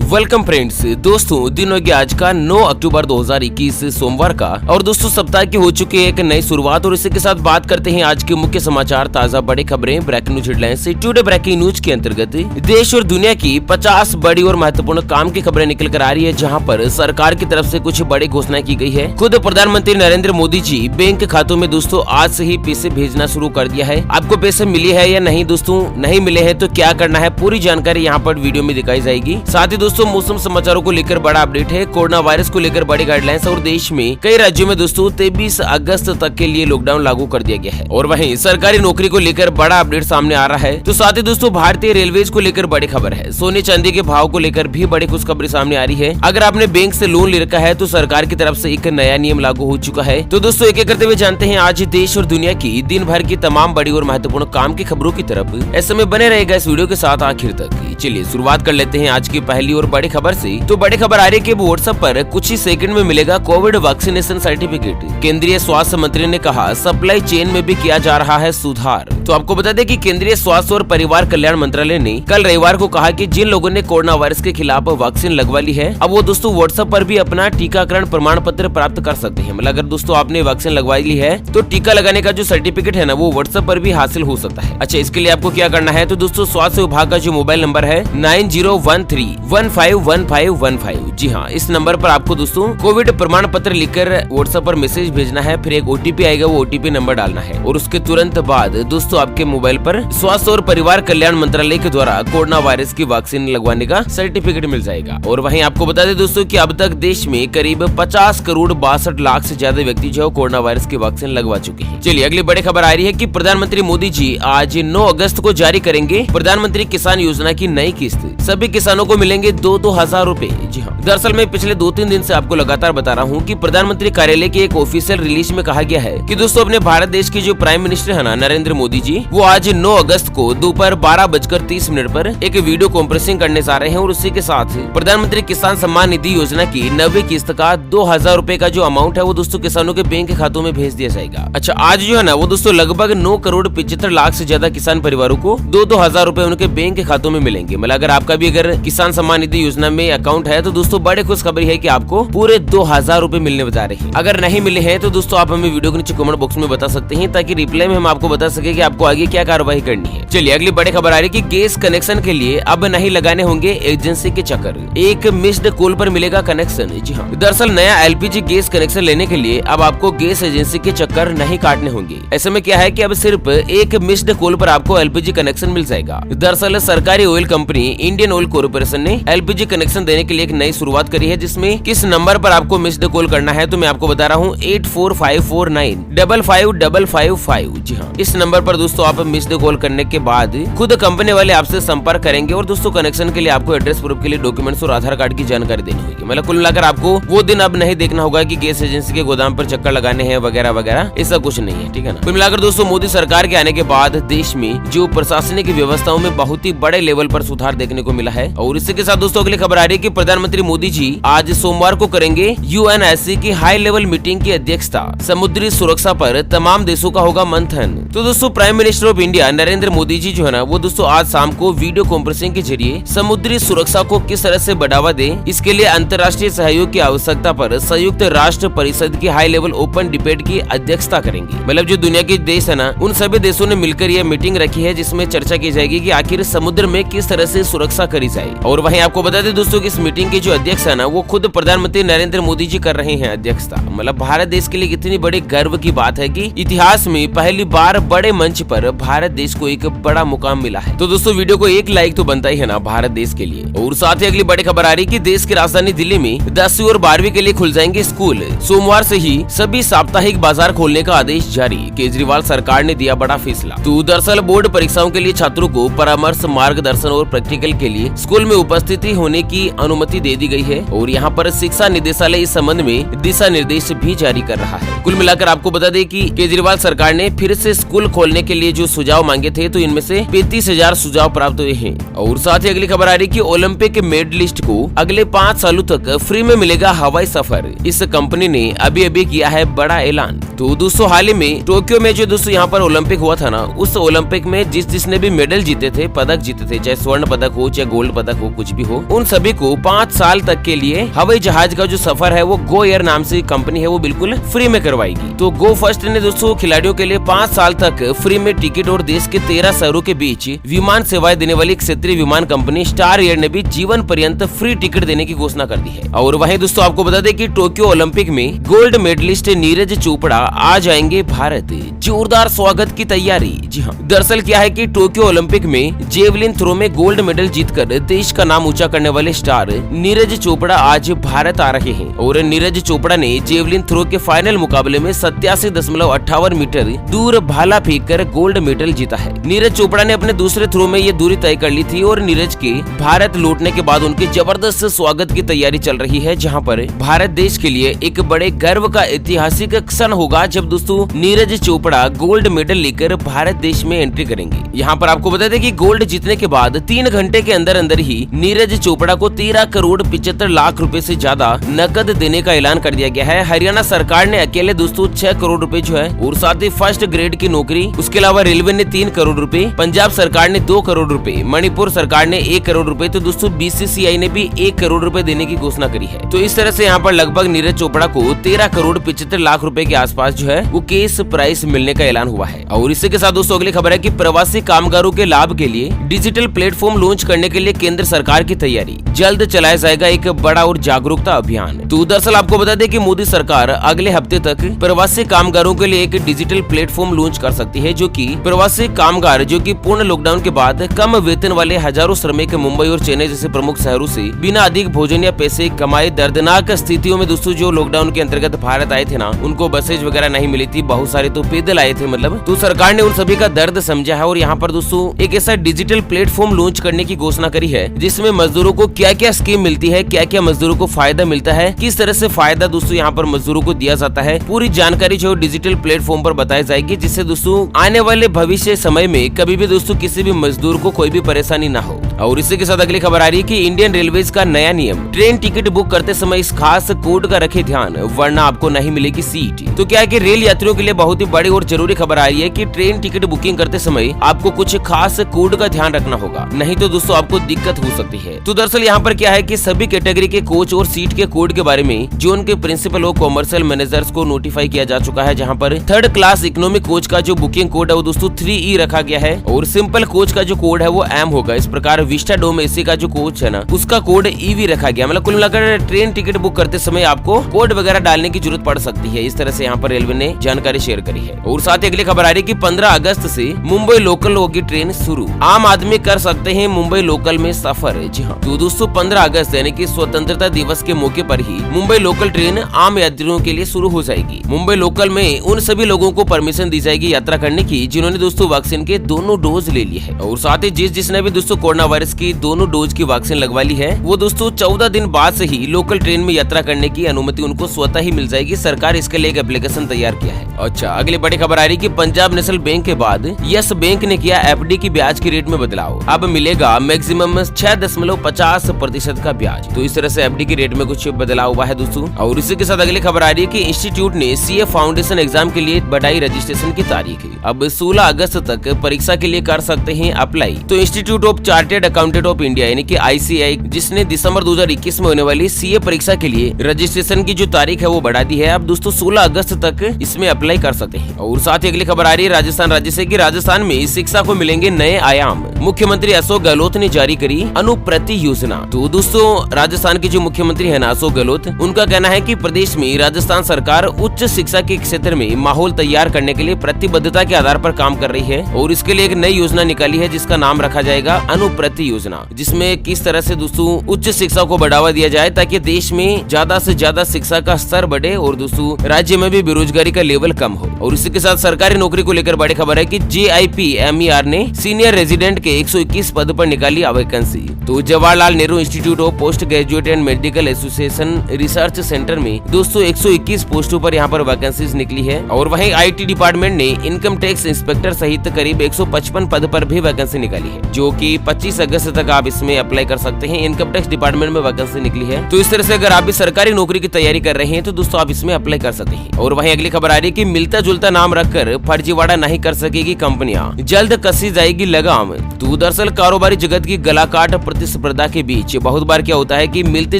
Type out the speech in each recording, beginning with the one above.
Welcome friends. दोस्तों दिन हो गया आज का 9 अक्टूबर 2021 सोमवार का, और दोस्तों सप्ताह की हो चुकी है एक नई शुरुआत। और इसी के साथ बात करते हैं आज के मुख्य समाचार, ताजा बड़ी खबरें, ब्रेकिंग न्यूज हेडलाइंस से टुडे ब्रेकिंग न्यूज के अंतर्गत देश और दुनिया की 50 बड़ी और महत्वपूर्ण काम की खबरें निकल कर आ रही है, जहाँ पर सरकार की तरफ से कुछ बड़ी घोषणाएं की गई है। खुद प्रधानमंत्री नरेंद्र मोदी जी बैंक खातों में दोस्तों आज से ही पैसे भेजना शुरू कर दिया है। आपको पैसे मिले हैं या नहीं दोस्तों, नहीं मिले हैं तो क्या करना है, पूरी जानकारी यहाँ पर वीडियो में दिखाई जाएगी। साथ ही दोस्तों मौसम समाचारों को लेकर बड़ा अपडेट है, कोरोना वायरस को लेकर बड़ी गाइडलाइंस, और देश में कई राज्यों में दोस्तों 23 अगस्त तक के लिए लॉकडाउन लागू कर दिया गया है। और वहीं सरकारी नौकरी को लेकर बड़ा अपडेट सामने आ रहा है। तो साथ ही दोस्तों भारतीय रेलवेज को लेकर बड़ी खबर है, सोने चांदी के भाव को लेकर भी बड़ी खुशखबरी सामने आ रही है। अगर आपने बैंक से लोन ले रखा है तो सरकार की तरफ से एक नया नियम लागू हो चुका है। तो दोस्तों एक एक करते हुए जानते हैं आज देश और दुनिया की दिन भर की तमाम बड़ी और महत्वपूर्ण काम की खबरों की तरफ। ऐसे में बने रहेगा इस वीडियो के साथ आखिर तक। चलिए शुरुआत कर लेते हैं आज की पहली और बड़ी खबर से। तो बड़ी खबर आ रही है कि व्हाट्सएप पर कुछ ही सेकंड में मिलेगा कोविड वैक्सीनेशन सर्टिफिकेट। केंद्रीय स्वास्थ्य मंत्री ने कहा सप्लाई चेन में भी किया जा रहा है सुधार। तो आपको बता दें कि केंद्रीय स्वास्थ्य और परिवार कल्याण मंत्रालय ने कल रविवार को कहा कि जिन लोगों ने कोरोना वायरस के खिलाफ वैक्सीन लगवा ली है, अब वो दोस्तों व्हाट्सएप पर भी अपना टीकाकरण प्रमाण पत्र प्राप्त कर सकते हैं। मतलब अगर दोस्तों आपने वैक्सीन लगवा ली है तो टीका लगाने का जो सर्टिफिकेट है ना, वो व्हाट्सएप पर भी हासिल हो सकता है। अच्छा, इसके लिए आपको क्या करना है, तो दोस्तों स्वास्थ्य विभाग का जो मोबाइल नंबर है 9013151515, जी हाँ, इस नंबर पर आपको दोस्तों कोविड प्रमाण पत्र लिखकर व्हाट्सएप पर मैसेज भेजना है। फिर एक ओटीपी आएगा, वो ओटीपी नंबर डालना है, और उसके तुरंत बाद दोस्तों आपके मोबाइल पर स्वास्थ्य और परिवार कल्याण मंत्रालय के द्वारा कोरोना वायरस की वैक्सीन लगवाने का सर्टिफिकेट मिल जाएगा। और वहीं आपको बता दें दोस्तों कि अब तक देश में करीब 50 करोड़ 62 लाख से ज्यादा व्यक्ति जो कोरोना वायरस की वैक्सीन लगवा चुके हैं। चलिए अगली बड़ी खबर आ रही है कि प्रधानमंत्री मोदी जी आज 9 अगस्त को जारी करेंगे प्रधानमंत्री किसान योजना की नई किस्त। सभी किसानों को मिलेंगे 2-2 हजार रूपए। जी हाँ, दरअसल मैं पिछले 2-3 दिन से आपको लगातार बता रहा हूँ कि प्रधानमंत्री कार्यालय की एक ऑफिशियल रिलीज में कहा गया है कि दोस्तों अपने भारत देश के जो प्राइम मिनिस्टर है ना नरेंद्र मोदी जी, वो आज 9 अगस्त को दोपहर 12:30 पर एक वीडियो कॉन्फ्रेंसिंग करने जा रहे हैं। और उसी के साथ प्रधानमंत्री किसान सम्मान निधि योजना की 9वीं किस्त का 2,000 रूपए का जो अमाउंट है वो दोस्तों किसानों के बैंक खातों में भेज दिया जाएगा। अच्छा, आज जो है ना वो दोस्तों लगभग 9 करोड़ 75 लाख से ज्यादा किसान परिवारों को 2-2 हजार रूपए उनके बैंक खातों में मिलेंगे। मतलब अगर आपका भी अगर किसान सम्मान निधि योजना में अकाउंट है तो दोस्तों बड़े खुशखबरी है कि आपको पूरे 2,000 रूपए मिलने बता रहे हैं। अगर नहीं मिले हैं तो दोस्तों आप हमें वीडियो के नीचे कमेंट बॉक्स में बता सकते हैं, ताकि रिप्लाई में हम आपको बता सके कि आपको आगे क्या कार्रवाई करनी है। चलिए अगली बड़ी खबर आ रही है कि गैस कनेक्शन के लिए अब नहीं लगाने होंगे एजेंसी के चक्कर, एक मिस्ड कॉल पर मिलेगा कनेक्शन। जी हाँ, दरअसल नया एलपीजी गैस कनेक्शन लेने के लिए अब आपको गैस एजेंसी के चक्कर नहीं काटने होंगे। ऐसे में क्या है कि अब सिर्फ एक मिस्ड कॉल पर आपको एलपीजी कनेक्शन मिल जाएगा। दरअसल सरकारी oil company Indian oil corporation ने एलपीजी कनेक्शन देने के लिए एक नई शुरुआत करी है, जिसमें किस नंबर पर आपको मिस्ड कॉल करना है तो मैं आपको बता रहा हूँ 8454955555। जी हाँ, इस नंबर पर दोस्तों आप मिस्ड कॉल करने के बाद खुद कंपनी वाले आपसे संपर्क करेंगे, और दोस्तों कनेक्शन के लिए आपको एड्रेस प्रूफ के लिए डॉक्यूमेंट्स और आधार कार्ड की जानकारी देनी होगी। मतलब कुल मिलाकर आपको वो दिन अब नहीं देखना होगा कि गैस एजेंसी के गोदाम पर चक्कर लगाने हैं वगैरह वगैरह, ऐसा कुछ नहीं है, ठीक है ना। कुल मिलाकर दोस्तों मोदी सरकार के आने के बाद देश में जो प्रशासनिक व्यवस्थाओं में बहुत ही बड़े लेवल पर सुधार देखने को मिला है। और इसी के साथ दोस्तों अगली खबर आ रही है कि प्रधानमंत्री मोदी जी आज सोमवार को करेंगे यूएनएससी की हाई लेवल मीटिंग की अध्यक्षता। समुद्री सुरक्षा पर तमाम देशों का होगा मंथन। तो दोस्तों prime minister of India Narendra Modi ji जो है ना वो दोस्तों आज शाम को वीडियो कॉन्फ्रेंसिंग के जरिए समुद्री सुरक्षा को किस तरह से बढ़ावा दे, इसके लिए अंतर्राष्ट्रीय सहयोग की आवश्यकता पर संयुक्त राष्ट्र परिषद की हाई लेवल ओपन डिबेट की अध्यक्षता करेंगे। मतलब जो दुनिया के देश है ना उन सभी देशों ने मिलकर यह मीटिंग रखी है, जिसमें चर्चा की जाएगी कि आखिर समुद्र में किस तरह से सुरक्षा करी जाए। और वहीं आपको बता दें दोस्तों कि इस मीटिंग के जो अध्यक्ष है ना वो खुद प्रधानमंत्री नरेंद्र मोदी जी कर रहे हैं अध्यक्षता। मतलब भारत देश के लिए कितनी बड़ी गर्व की बात है कि इतिहास में पहली बार बड़े मंच पर भारत देश को एक बड़ा मुकाम मिला है। तो दोस्तों वीडियो को एक लाइक तो बनता ही है ना भारत देश के लिए। और साथ ही अगली बड़ी खबर आ रही है कि देश की राजधानी दिल्ली में 10वीं और 12वीं के लिए खुल जाएंगे स्कूल। सोमवार से ही सभी साप्ताहिक बाजार खोलने का आदेश जारी, केजरीवाल सरकार ने दिया बड़ा फैसला। तो दरअसल बोर्ड परीक्षाओं के लिए छात्रों को परामर्श, मार्गदर्शन और प्रैक्टिकल के लिए स्कूल में उपस्थिति होने की अनुमति दे दी दी गई है और यहाँ पर शिक्षा निदेशालय इस संबंध में दिशा निर्देश भी जारी कर रहा है। कुल मिलाकर आपको बता दें कि केजरीवाल सरकार ने फिर से स्कूल खोलने के लिए जो सुझाव मांगे थे तो इनमें से 35,000 सुझाव प्राप्त हुए हैं। और साथ ही अगली खबर आ रही कि ओलंपिक मेडलिस्ट को अगले 5 सालों तक फ्री में मिलेगा हवाई सफर। इस कंपनी ने अभी किया है बड़ा ऐलान। तो दोस्तों हाल ही में टोक्यो में जो दोस्तों यहाँ पर ओलंपिक हुआ था ना, उस ओलंपिक में जिसने भी मेडल जीते थे, पदक जीते थे, चाहे स्वर्ण पदक हो चाहे गोल्ड पदक हो, कुछ भी हो, उन सभी को 5 साल तक के लिए हवाई जहाज का जो सफर है वो गो एयर नाम से कंपनी है वो बिल्कुल फ्री में करवाएगी। तो गो फर्स्ट ने दोस्तों खिलाड़ियों के लिए 5 साल तक फ्री में टिकट और देश के 13 शहरों के बीच विमान सेवाएं देने वाली क्षेत्रीय विमान कंपनी स्टार एयर ने भी जीवन पर्यंत फ्री टिकट देने की घोषणा कर दी है। और वहीं दोस्तों आपको बता दें कि टोक्यो ओलंपिक में गोल्ड मेडलिस्ट नीरज चोपड़ा आ जाएंगे भारत। जोरदार स्वागत की तैयारी। जी हाँ, दरअसल क्या है कि टोक्यो ओलंपिक में जेवलिन थ्रो में गोल्ड मेडल जीतकर देश का नाम ऊंचा करने वाले स्टार नीरज चोपड़ा आज भारत आ रहे हैं। और नीरज चोपड़ा ने जेवलिन थ्रो के फाइनल मुकाबले में 87.58 मीटर दूर भाला फेंककर गोल्ड मेडल जीता है। नीरज चोपड़ा ने अपने दूसरे थ्रो में ये दूरी तय कर ली थी और नीरज के भारत लौटने के बाद उनके जबरदस्त स्वागत की तैयारी चल रही है, जहां पर भारत देश के लिए एक बड़े गर्व का ऐतिहासिक क्षण होगा जब दोस्तों नीरज चोपड़ा गोल्ड मेडल लेकर भारत देश में एंट्री करेंगे। यहाँ पर आपको बता दें कि गोल्ड जीतने के बाद 3 घंटे के अंदर ही नीरज चोपड़ा को 13 करोड़ 75 लाख रुपए से ज्यादा नकद देने का ऐलान कर दिया गया है। हरियाणा सरकार ने अकेले दोस्तों 6 करोड़ रुपए जो है और साथ ही फर्स्ट ग्रेड की नौकरी, उसके अलावा रेलवे ने 3 करोड़ रुपए, पंजाब सरकार ने 2 करोड़ रुपए, मणिपुर सरकार ने 1 करोड़ रुपए, तो दोस्तों बीसीसीआई ने भी 1 करोड़ रुपए देने की घोषणा करी है। तो इस तरह से यहाँ पर लगभग नीरज चोपड़ा को 13 करोड़ 75 लाख रुपए के आसपास जो है वो केस प्राइस मिलने का ऐलान हुआ है। और इसी के साथ दोस्तों अगली खबर है कि प्रवासी कामगारों के लाभ के लिए डिजिटल प्लेटफॉर्म लॉन्च करने के लिए केंद्र सरकार की तैयारी। जल्द चलाया जाएगा एक बड़ा और जागरूकता अभियान। तो दरअसल आपको बता दें कि मोदी सरकार अगले हफ्ते तक प्रवासी कामगारों के लिए एक डिजिटल प्लेटफॉर्म लॉन्च कर सकती है, जो कि प्रवासी कामगार जो कि पूर्ण लॉकडाउन के बाद कम वेतन वाले हजारों श्रमिक मुंबई और चेन्नई जैसे प्रमुख शहरों से बिना अधिक भोजन या पैसे कमाए दर्दनाक स्थितियों में दोस्तों जो लॉकडाउन के अंतर्गत भारत आए थे ना, उनको बसेज वगैरह नहीं मिली थी, बहुत सारे तो पैदल आए थे मतलब। तो सरकार ने उन सभी का दर्द समझा है और यहाँ पर दोस्तों एक ऐसा डिजिटल प्लेटफॉर्म लॉन्च करने की घोषणा करी है जिसमें मजदूरों को क्या क्या स्कीम मिलती है, क्या क्या मजदूरों को फायदा मिलता है, किस तरह से फायदा दोस्तों यहाँ पर मजदूरों को दिया जाता है, पूरी जानकारी जो डिजिटल प्लेटफॉर्म पर बताई जाएगी, जिससे दोस्तों आने वाले भविष्य समय में कभी भी दोस्तों किसी भी मजदूर को कोई भी परेशानी ना हो। और इसी के साथ अगली खबर आ रही है कि इंडियन रेलवेज का नया नियम, ट्रेन टिकट बुक करते समय इस खास कोड का रखे ध्यान वरना आपको नहीं मिलेगी सीट। तो क्या है कि रेल यात्रियों के लिए बहुत ही बड़ी और जरूरी खबर आ रही है कि ट्रेन टिकट बुकिंग करते समय आपको कुछ खास कोड का ध्यान रखना होगा, नहीं तो दोस्तों आपको दिक्कत हो सकती है। तो दरअसल यहाँ पर क्या है कि सभी कैटेगरी के कोच और सीट के कोड के बारे में जोन के प्रिंसिपल और कॉमर्शियल मैनेजर्स को नोटिफाई किया जा चुका है, जहाँ पर 3rd क्लास इकोनॉमिक कोच का जो बुकिंग कोड है वो दोस्तों 3E रखा गया है और सिंपल कोच का जो कोड है वो M होगा। इस प्रकार विस्टा डोम एसी का जो कोच है ना, उसका कोड EV रखा गया। मतलब कुल मिलाकर ट्रेन टिकट बुक करते समय आपको कोड वगैरह डालने की जरूरत पड़ सकती है। इस तरह से यहाँ पर रेलवे ने जानकारी शेयर करी है। और साथ ही अगली खबर आ रही है कि 15 अगस्त से मुंबई लोकल होगी ट्रेन शुरू, आम आदमी कर सकते हैं मुंबई लोकल में सफर। जी हाँ, तो दोस्तों 15 अगस्त यानी कि स्वतंत्रता दिवस के मौके पर ही मुंबई लोकल ट्रेन आम यात्रियों के लिए शुरू हो जाएगी। मुंबई लोकल में उन सभी लोगों को परमिशन दी जाएगी यात्रा करने की जिन्होंने दोस्तों वैक्सीन के दोनों डोज ले लिए है। और साथ ही जिसने भी दोस्तों कोरोना वायरस की दोनों डोज की वैक्सीन लगवा ली है वो दोस्तों 14 दिन बाद से ही लोकल ट्रेन में यात्रा करने की अनुमति उनको स्वतः ही मिल जाएगी। सरकार इसके लिए एक एप्लीकेशन तैयार किया है। अच्छा, अगली बड़ी खबर आ रही कि पंजाब नेशनल बैंक के बाद यस बैंक ने किया FD की ब्याज की रेट में बदलाव, अब मिलेगा मैक्सिमम 6.50% का ब्याज। तो इस तरह से FD की रेट में कुछ बदलाव हुआ है दोस्तों। और इसी के साथ अगली खबर आ रही है कि इंस्टीट्यूट ने CA फाउंडेशन एग्जाम के लिए बढ़ाई रजिस्ट्रेशन की तारीख, अब 16 अगस्त तक परीक्षा के लिए कर सकते हैं अप्लाई। तो institute of chartered accountant of India यानी कि ICAI जिसने दिसंबर 2021 में होने वाली CA परीक्षा के लिए रजिस्ट्रेशन की जो तारीख है वो बढ़ा दी है, अब दोस्तों 16 अगस्त तक इसमें अप्लाई कर सकते हैं। और साथ ही अगली खबर आ रही है राजस्थान राज्य से कि राजस्थान में शिक्षा को मिलेंगे नए आयाम, मुख्यमंत्री अशोक गहलोत ने जारी करी अनुप्रति योजना। तो दोस्तों राजस्थान के जो मुख्यमंत्री है ना अशोक गहलोत, उनका कहना है कि प्रदेश में राजस्थान सरकार उच्च शिक्षा के क्षेत्र में माहौल तैयार करने के लिए प्रतिबद्धता के आधार पर काम कर रही है और इसके लिए एक नई योजना निकाली है जिसका नाम रखा जाएगा अनुप्रति योजना, जिसमें किस तरह से दोस्तों उच्च शिक्षा को बढ़ावा दिया जाए ताकि देश में ज्यादा से ज्यादा शिक्षा का स्तर बढ़े और दोस्तों राज्य में भी बेरोजगारी का लेवल कम हो। और इसी के साथ सरकारी नौकरी को लेकर बड़ी खबर है कि JIPMER ने सीनियर रेजिडेंट के 121 पद पर निकाली वैकेंसी। तो Jawaharlal Nehru institute of post post graduate and medical association research centre में दोस्तों 121 पोस्टों पर यहाँ पर वैकेंसीज निकली है। और वहीं IT डिपार्टमेंट ने इनकम टैक्स इंस्पेक्टर सहित करीब 155 पद पर भी वैकेंसी निकाली है, जो कि 25 अगस्त तक आप इसमें अप्लाई कर सकते हैं। इनकम टैक्स डिपार्टमेंट में वैकेंसी निकली है, तो इस तरह से अगर आप भी सरकारी नौकरी की तैयारी कर रहे हैं तो दोस्तों आप इसमें अप्लाई कर सकते हैं। और वहीं अगली खबर आ रही है कि मिलता जुलता नाम रखकर फर्जीवाड़ा नहीं कर सकेगी कंपनियां, जल्द कसी जाएगी लगाम। तो दरअसल कारोबारी जगत की गलाकाट प्रतिस्पर्धा के बीच बहुत बार क्या होता है कि मिलते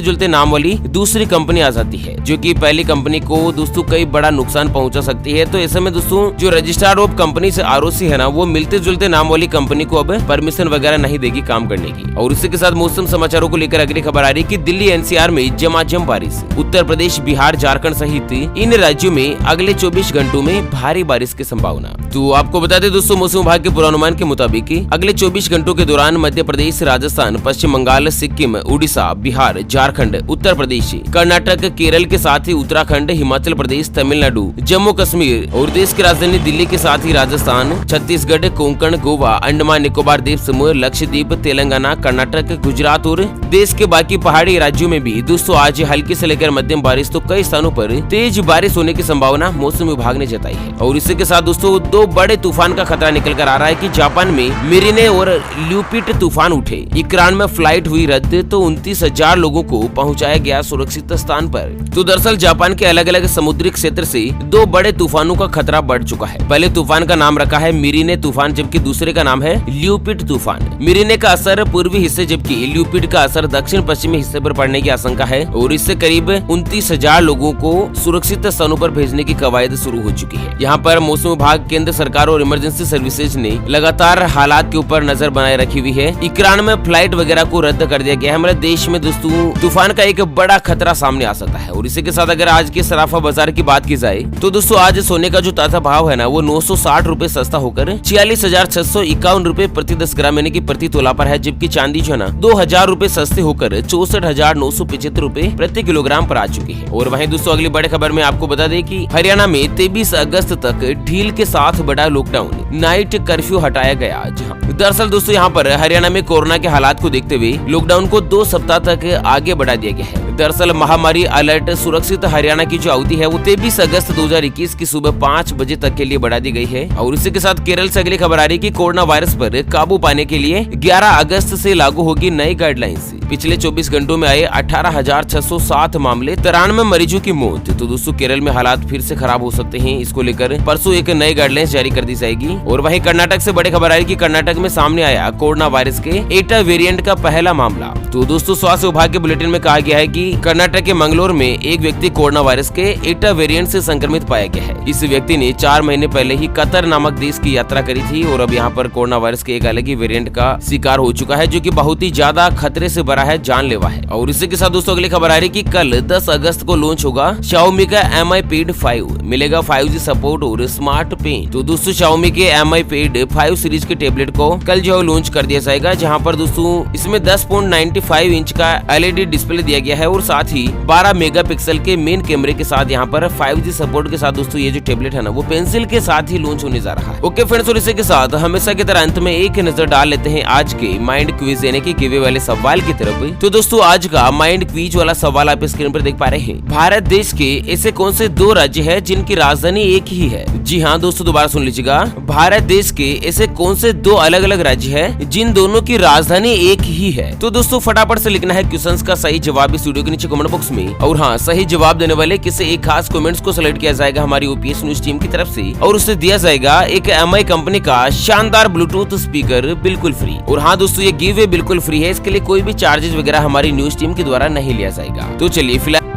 जुलते नाम वाली दूसरी कंपनी आ जाती है, जो कि पहली कंपनी को दोस्तों कई बड़ा नुकसान पहुंचा सकती है। तो ऐसे में दोस्तों जो रजिस्ट्रार ऑफ कंपनी से ROC है ना, वो मिलते जुलते नाम वाली कंपनी को अब परमिशन वगैरह नहीं देगी काम करने की। और इसी के साथ मौसम समाचारों को लेकर अगली खबर आ रही है कि दिल्ली NCR में झमाझम बारिश, उत्तर प्रदेश, बिहार, झारखंड सहित इन राज्यों में अगले 24 घंटों में भारी बारिश की संभावना। तो आपको बता दें दोस्तों, मौसम विभाग के पूर्वानुमान के मुताबिक अगले 24 घंटों के दौरान मध्य प्रदेश, राजस्थान, पश्चिम बंगाल, सिक्किम, उड़ीसा, बिहार, झारखंड, उत्तर प्रदेश, कर्नाटक, केरल के साथ ही उत्तराखंड, हिमाचल प्रदेश, तमिलनाडु, जम्मू कश्मीर और देश की राजधानी दिल्ली के साथ ही राजस्थान, छत्तीसगढ़, कोंकण, गोवा, अंडमान निकोबार द्वीप समूह, लक्षद्वीप, तेलंगाना, कर्नाटक, गुजरात और देश के बाकी पहाड़ी राज्यों में भी दोस्तों आज हल्की से लेकर मध्यम बारिश तो कई स्थानों पर तेज बारिश होने की संभावना मौसम विभाग ने जताई है। और इसी के साथ दोस्तों दो बड़े तूफान का खतरा निकल कर आ रहा है कि जापान में मिरिने और ल्यूपिट तूफान उठे। ईरान में फ्लाइट हुई रद्द तो 29,000 लोगों को पहुंचाया गया सुरक्षित स्थान पर। तो दरअसल जापान के अलग अलग समुद्री क्षेत्र से दो बड़े तूफानों का खतरा बढ़ चुका है। पहले तूफान का नाम रखा है मिरिने तूफान, जबकि दूसरे का नाम है ल्यूपिट तूफान। मिरिने का असर पूर्वी हिस्से जबकि ल्यूपिट का असर दक्षिण पश्चिमी हिस्से पर पड़ने की आशंका है और इससे करीब 29,000 लोगों को सुरक्षित स्थानों पर भेजने की कवायद शुरू हो चुकी है। यहाँ पर मौसम विभाग, केंद्र सरकार और इमरजेंसी सर्विसेज ने लगातार हालात के ऊपर नजर बनाए रखी हुई है। ईरान में फ्लाइट वगैरह को रद्द कर दिया गया है। हमारे देश में दोस्तों तूफान का एक बड़ा खतरा सामने आ सकता है। और इसी के साथ अगर आज के सराफा बाजार की बात की जाए तो दोस्तों आज सोने का जो ताजा भाव है ना, वो 960 रूपए सस्ता होकर 46,651 रूपए प्रति 10 ग्राम यानी कि प्रति तोला पर है, जबकि चांदी जो है ना 2,000 रूपए सस्ते होकर 64,975 रूपए प्रति किलोग्राम पर आ चुकी है। और वहीं दोस्तों अगली बड़ी खबर में आपको बता दें कि हरियाणा में 23 अगस्त तक ढील के साथ बड़ा लॉकडाउन, नाइट कर्फ्यू हटाया गया। दरअसल दोस्तों यहाँ पर हरियाणा में कोरोना के हालात को देखते हुए लॉकडाउन को 2 सप्ताह तक आगे बढ़ा दिया गया है। दरअसल महामारी अलर्ट सुरक्षित हरियाणा की जो अवधि है वो 23 अगस्त 2021 की सुबह 5 बजे तक के लिए बढ़ा दी गई है। और इसी के साथ केरल से अगली खबर आ रही है कि कोरोना वायरस पर काबू पाने के लिए 11 अगस्त से लागू होगी नई गाइडलाइंस। पिछले 24 घंटों में आए 18,607 मामले, 93 मरीजों की मौत। तो दोस्तों केरल में हालात फिर से खराब हो सकते हैं। इसको लेकर परसों एक नई गाइडलाइंस जारी कर दी जाएगी। और वहीं कर्नाटक से बड़ी खबर आई कि कर्नाटक में सामने आया कोरोना वायरस के एटा वेरिएंट का पहला मामला। तो दोस्तों स्वास्थ्य विभाग के बुलेटिन में कहा गया है कि कर्नाटक के मंगलोर में एक व्यक्ति कोरोना वायरस के एटा वेरिएंट से संक्रमित पाया गया है। इस व्यक्ति ने 4 महीने पहले ही कतर नामक देश की यात्रा करी थी और अब यहाँ पर कोरोना वायरस के एक अलग ही वेरिएंट का शिकार हो चुका है, जो कि बहुत ही ज्यादा खतरे से भरा है, जानलेवा है। और इसी के साथ दोस्तों अगली खबर आ रही है कि कल 10 अगस्त को लॉन्च होगा Xiaomi का Mi Pad 5, मिलेगा 5G सपोर्ट और स्मार्ट पेन। तो दोस्तों Xiaomi के Mi Pad 5 सीरीज के टेबलेट को कल जो लॉन्च कर दिया जाएगा, जहाँ पर दोस्तों इसमें 10.95 इंच का LED डिस्प्ले दिया गया है और साथ ही 12 मेगापिक्सल के मेन कैमरे के साथ यहाँ पर 5G सपोर्ट के साथ दोस्तों ये जो टेबलेट है ना, वो पेंसिल के साथ ही लॉन्च होने जा रहा है। ओके फ्रेंड्स, और इसी के साथ हमेशा की तरह अंत में एक नजर डाल लेते हैं आज के माइंड क्विज यानी कि गिवे वाले सवाल की तरफ। तो दोस्तों आज का माइंड क्विज वाला सवाल आप स्क्रीन पर देख पा रहे हैं। भारत देश के ऐसे कौन से 2 राज्य हैं जिनकी राजधानी एक ही है? जी हाँ दोस्तों, दोबारा सुन लीजिएगा। भारत देश के ऐसे कौन से 2 अलग अलग राज्य हैं जिन दोनों की राजधानी एक ही है? तो दोस्तों फटाफट से लिखना है क्वेश्चंस का सही जवाब इस वीडियो के नीचे कमेंट बॉक्स में। और हाँ, सही जवाब देने वाले किसी एक खास कमेंट्स को सिलेक्ट किया जाएगा हमारी OPS न्यूज टीम की तरफ से और उसे दिया जाएगा एक MI कंपनी का शानदार ब्लूटूथ स्पीकर बिल्कुल फ्री। और हाँ दोस्तों, ये गिव अवे बिल्कुल फ्री है, इसके लिए कोई भी चार्जेस वगैरह हमारी न्यूज टीम के द्वारा नहीं लिया जाएगा। तो चलिए फिलहाल